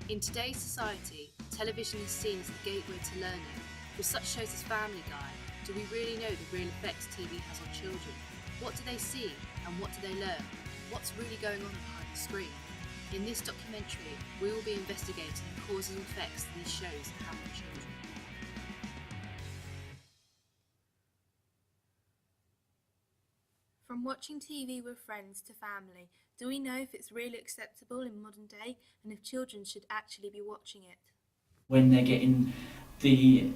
In today's society, television is seen as the gateway to learning. With such shows as Family Guy, do we really know the real effects TV has on children? What do they see and what do they learn? What's really going on behind the screen? In this documentary, we will be investigating the causes and effects these shows have on children. From watching TV with friends to family, do we know if it's really acceptable in modern day and if children should actually be watching it? When they're getting the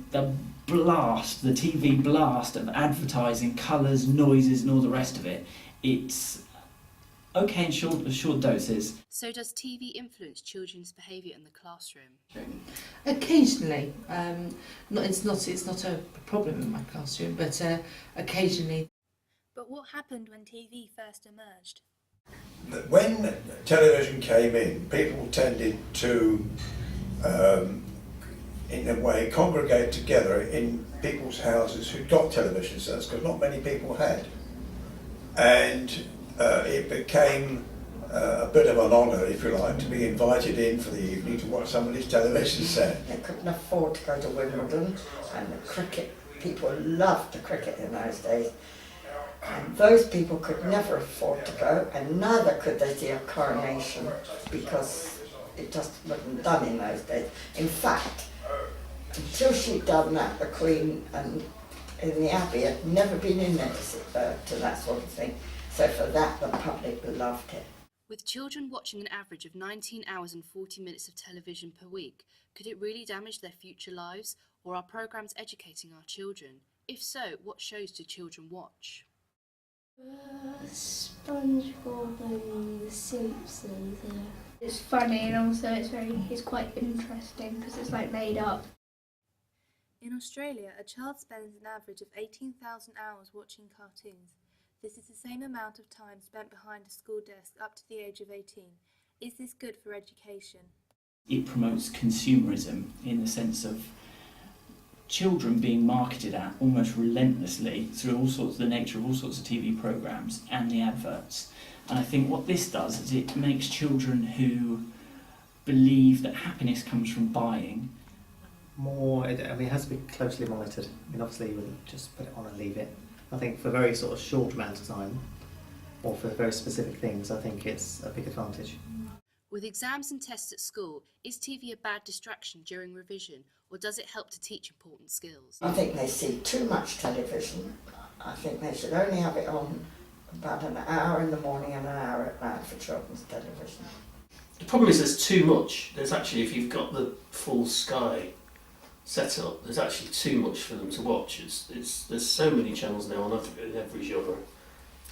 blast, the TV blast of advertising, colours, noises and all the rest of it, it's okay in short doses. So does TV influence children's behaviour in the classroom? Occasionally, it's not a problem in my classroom, but occasionally. But what happened when TV first emerged? When television came in, people tended to, in a way, congregate together in people's houses who'd got television sets, because not many people had. And it became a bit of an honour, if you like, to be invited in for the evening to watch somebody's television set. They couldn't afford to go to Wimbledon, and the cricket, people loved the cricket in those days. And those people could never afford to go, and neither could they see a coronation, because it just wasn't done in those days. In fact, until she'd done that, the Queen and in the Abbey had never been in there to that sort of thing. So for that, the public loved it. With children watching an average of 19 hours and 40 minutes of television per week, could it really damage their future lives, or are programmes educating our children? If so, what shows do children watch? SpongeBob and The Simpsons. It's funny and also it's quite interesting because it's like made up. In Australia, a child spends an average of 18,000 hours watching cartoons. This is the same amount of time spent behind a school desk up to the age of 18. Is this good for education? It promotes consumerism in the sense of children being marketed at almost relentlessly through the nature of all sorts of TV programmes and the adverts. And I think what this does is it makes children who believe that happiness comes from buying more. It has to be closely monitored. I mean, obviously you wouldn't just put it on and leave it. I think for very sort of short amount of time, or for very specific things, I think it's a big advantage. With exams and tests at school, is TV a bad distraction during revision, or does it help to teach important skills? I think they see too much television. I think they should only have it on about an hour in the morning and an hour at night for children's television. The problem is there's too much. There's actually, if you've got the full Sky set up, there's actually too much for them to watch. There's so many channels now in every genre,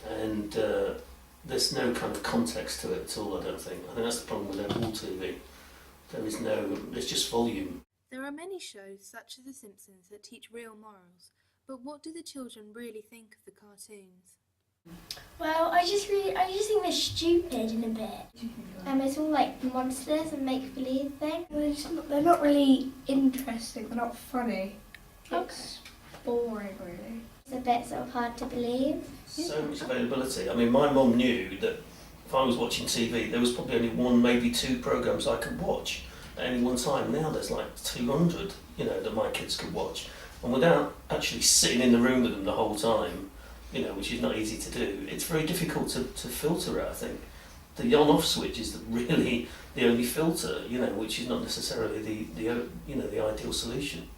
and there's no kind of context to it at all, I don't think. I think that's the problem with all TV. There's just volume. There are many shows, such as The Simpsons, that teach real morals. But what do the children really think of the cartoons? Well, I just think they're stupid in a bit. It's all like monsters and make-believe thing. They're not really interesting, they're not funny. It's boring, really. It's a bit sort of hard to believe. So much availability. I mean, my mum knew that if I was watching TV, there was probably only one, maybe two programmes I could watch at any one time. Now there's like 200, that my kids could watch. And without actually sitting in the room with them the whole time, which is not easy to do, it's very difficult to filter it, I think. The on-off switch is really the only filter, which is not necessarily the ideal solution.